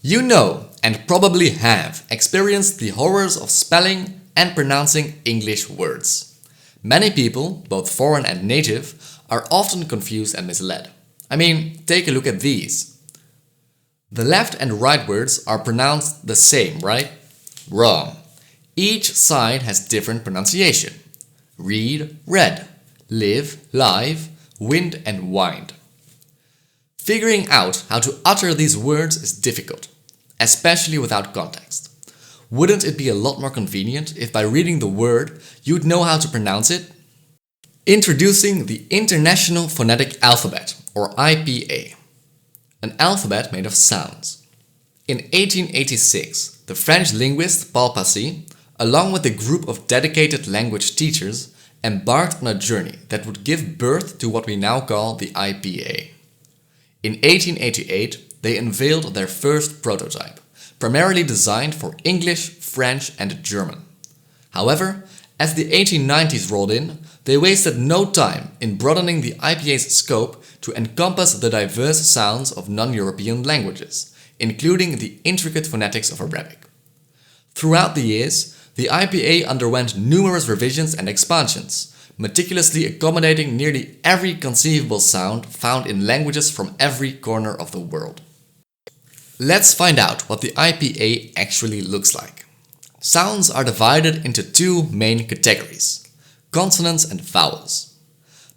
You know and probably have experienced the horrors of spelling and pronouncing English words. Many people, both foreign and native, are often confused and misled. I mean, take a look at these. The left and right words are pronounced the same, right? Wrong. Each side has different pronunciation. Read, read. Live, live. Wind and wind. Figuring out how to utter these words is difficult, especially without context. Wouldn't it be a lot more convenient if by reading the word you'd know how to pronounce it? Introducing the International Phonetic Alphabet, or IPA. An alphabet made of sounds. In 1886, the French linguist Paul Passy, along with a group of dedicated language teachers, embarked on a journey that would give birth to what we now call the IPA. In 1888, they unveiled their first prototype, primarily designed for English, French and German. However, as the 1890s rolled in, they wasted no time in broadening the IPA's scope to encompass the diverse sounds of non-European languages, including the intricate phonetics of Arabic. Throughout the years, the IPA underwent numerous revisions and expansions, meticulously accommodating nearly every conceivable sound found in languages from every corner of the world. Let's find out what the IPA actually looks like. Sounds are divided into two main categories: consonants and vowels.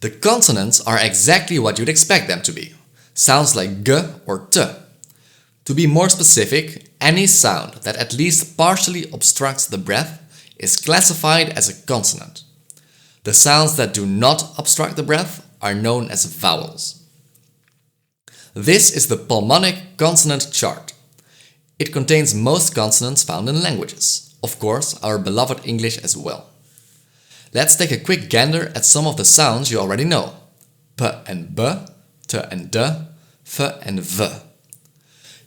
The consonants are exactly what you'd expect them to be, sounds like g or t. To be more specific, any sound that at least partially obstructs the breath is classified as a consonant. The sounds that do not obstruct the breath are known as vowels. This is the pulmonic consonant chart. It contains most consonants found in languages, of course our beloved English as well. Let's take a quick gander at some of the sounds you already know. P and b, t and d, f and v.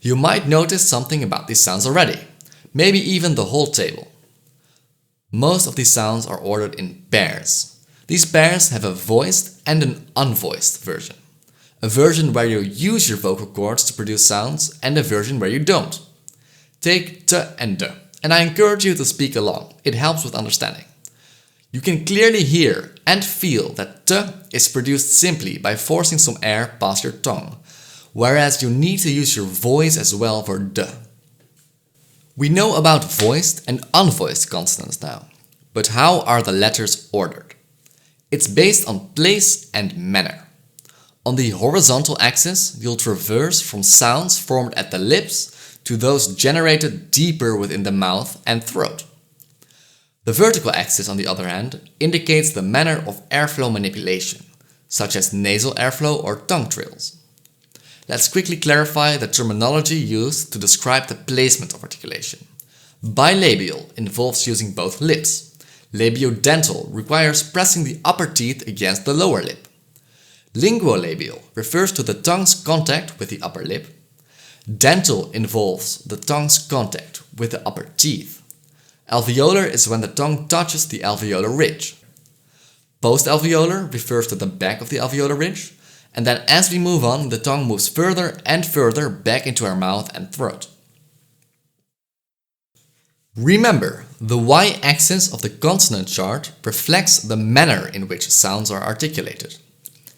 You might notice something about these sounds already, maybe even the whole table. Most of these sounds are ordered in pairs. These pairs have a voiced and an unvoiced version. A version where you use your vocal cords to produce sounds and a version where you don't. Take t and d, and I encourage you to speak along, it helps with understanding. You can clearly hear and feel that t is produced simply by forcing some air past your tongue, whereas you need to use your voice as well for d. We know about voiced and unvoiced consonants now, but how are the letters ordered? It's based on place and manner. On the horizontal axis, you'll traverse from sounds formed at the lips to those generated deeper within the mouth and throat. The vertical axis, on the other hand, indicates the manner of airflow manipulation, such as nasal airflow or tongue trills. Let's quickly clarify the terminology used to describe the placement of articulation. Bilabial involves using both lips. Labiodental requires pressing the upper teeth against the lower lip. Linguolabial refers to the tongue's contact with the upper lip. Dental involves the tongue's contact with the upper teeth. Alveolar is when the tongue touches the alveolar ridge. Postalveolar refers to the back of the alveolar ridge, and then as we move on, the tongue moves further and further back into our mouth and throat. Remember, the y-axis of the consonant chart reflects the manner in which sounds are articulated.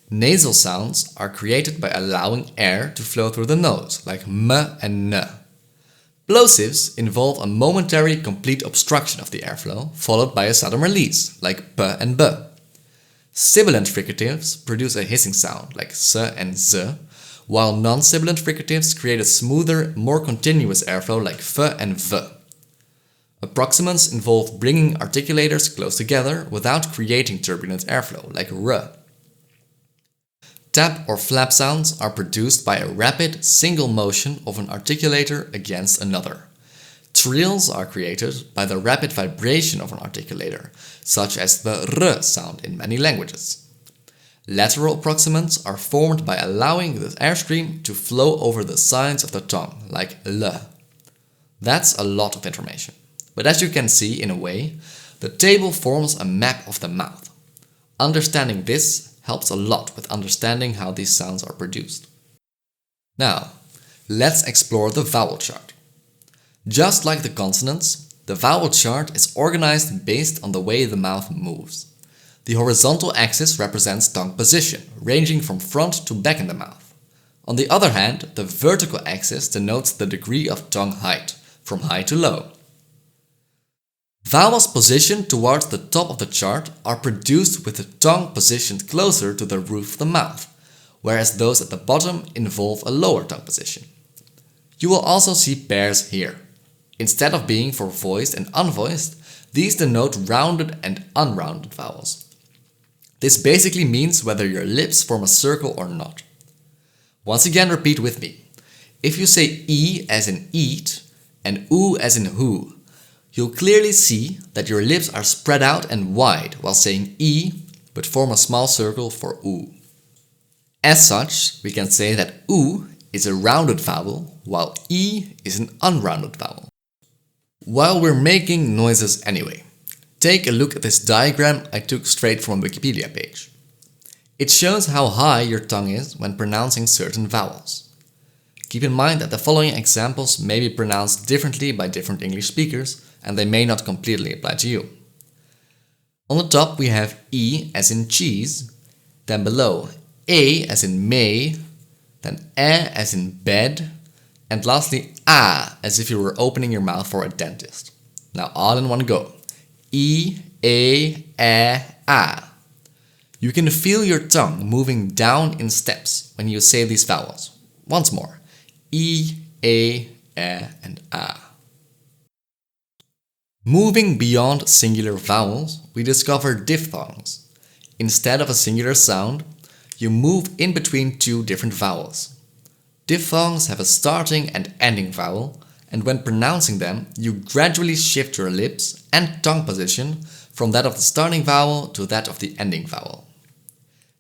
Nasal sounds are created by allowing air to flow through the nose, like m and n. Plosives involve a momentary complete obstruction of the airflow, followed by a sudden release, like p and b. Sibilant fricatives produce a hissing sound, like s and z, while non-sibilant fricatives create a smoother, more continuous airflow, like f and v. Approximants involve bringing articulators close together without creating turbulent airflow, like r. Tap or flap sounds are produced by a rapid, single motion of an articulator against another. Trills are created by the rapid vibration of an articulator, such as the r sound in many languages. Lateral approximants are formed by allowing the airstream to flow over the sides of the tongue, like l. That's a lot of information, but as you can see, in a way, the table forms a map of the mouth. Understanding this helps a lot with understanding how these sounds are produced. Now, let's explore the vowel chart. Just like the consonants, the vowel chart is organized based on the way the mouth moves. The horizontal axis represents tongue position, ranging from front to back in the mouth. On the other hand, the vertical axis denotes the degree of tongue height, from high to low. Vowels positioned towards the top of the chart are produced with the tongue positioned closer to the roof of the mouth, whereas those at the bottom involve a lower tongue position. You will also see pairs here. Instead of being for voiced and unvoiced, these denote rounded and unrounded vowels. This basically means whether your lips form a circle or not. Once again, repeat with me. If you say E as in eat and oo as in who, you'll clearly see that your lips are spread out and wide while saying E, but form a small circle for oo. As such, we can say that oo is a rounded vowel, while E is an unrounded vowel. While we're making noises anyway, take a look at this diagram I took straight from a Wikipedia page. It shows how high your tongue is when pronouncing certain vowels. Keep in mind that the following examples may be pronounced differently by different English speakers, and they may not completely apply to you. On the top we have E as in cheese, then below A as in may, then E as in bed, and lastly A as if you were opening your mouth for a dentist. Now all in one go. E, A, A. You can feel your tongue moving down in steps when you say these vowels. Once more. E, A, and A. Moving beyond singular vowels, we discover diphthongs. Instead of a singular sound, you move in between two different vowels. Diphthongs have a starting and ending vowel, and when pronouncing them, you gradually shift your lips and tongue position from that of the starting vowel to that of the ending vowel.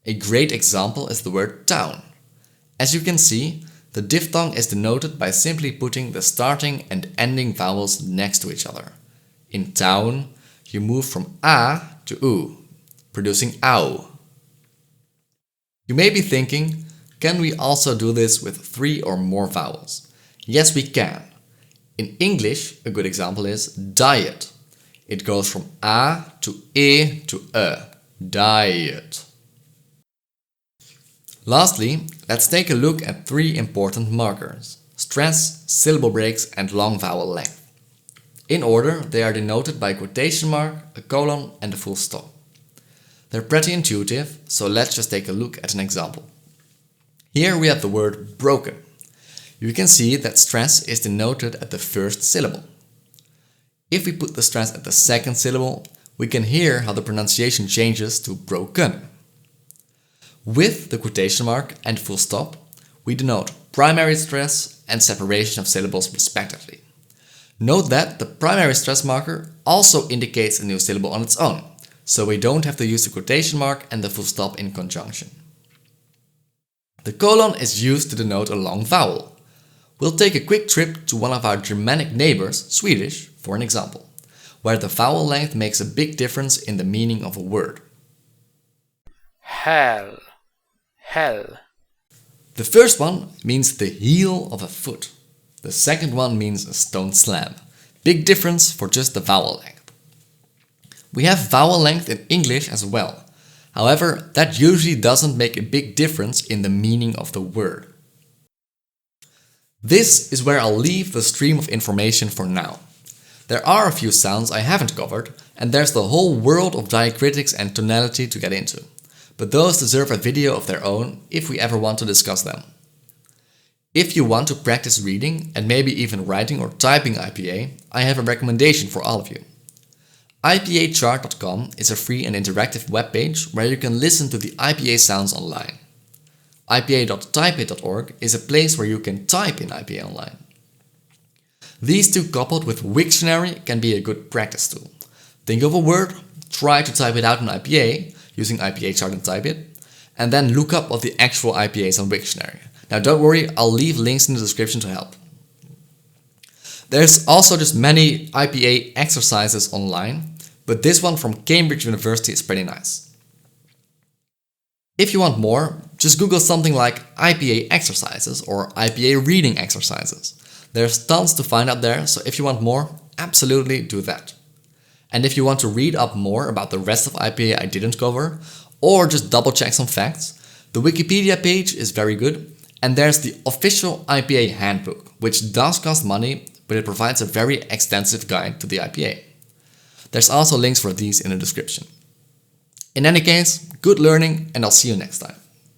A great example is the word town. As you can see, the diphthong is denoted by simply putting the starting and ending vowels next to each other. In town, you move from A to U, producing ow. You may be thinking, can we also do this with 3 or more vowels? Yes, we can. In English, a good example is diet. It goes from A to E to diet. Lastly, let's take a look at 3 important markers: stress, syllable breaks, and long vowel length. In order, they are denoted by a quotation mark, a colon, and a full stop. They're pretty intuitive, so let's just take a look at an example. Here we have the word broken. You can see that stress is denoted at the first syllable. If we put the stress at the second syllable, we can hear how the pronunciation changes to broken. With the quotation mark and full stop, we denote primary stress and separation of syllables respectively. Note that the primary stress marker also indicates a new syllable on its own, so we don't have to use the quotation mark and the full stop in conjunction. The colon is used to denote a long vowel. We'll take a quick trip to one of our Germanic neighbors, Swedish, for an example, where the vowel length makes a big difference in the meaning of a word. Hell. The first one means the heel of a foot. The second one means a stone slam. Big difference for just the vowel length. We have vowel length in English as well. However, that usually doesn't make a big difference in the meaning of the word. This is where I'll leave the stream of information for now. There are a few sounds I haven't covered, and there's the whole world of diacritics and tonality to get into. But those deserve a video of their own if we ever want to discuss them. If you want to practice reading and maybe even writing or typing IPA, I have a recommendation for all of you. ipachart.com is a free and interactive webpage where you can listen to the IPA sounds online. ipa.type.org is a place where you can type in IPA online. These two coupled with Wiktionary can be a good practice tool. Think of a word, try to type it out in IPA using ipachart and type it, and then look up what the actual IPA is on Wiktionary. Now don't worry, I'll leave links in the description to help. There's also just many IPA exercises online, but this one from Cambridge University is pretty nice. If you want more, just Google something like IPA exercises or IPA reading exercises. There's tons to find out there, so if you want more, absolutely do that. And if you want to read up more about the rest of IPA I didn't cover, or just double check some facts, the Wikipedia page is very good, and there's the official IPA handbook, which does cost money, but it provides a very extensive guide to the IPA. There's also links for these in the description. In any case, good learning, and I'll see you next time.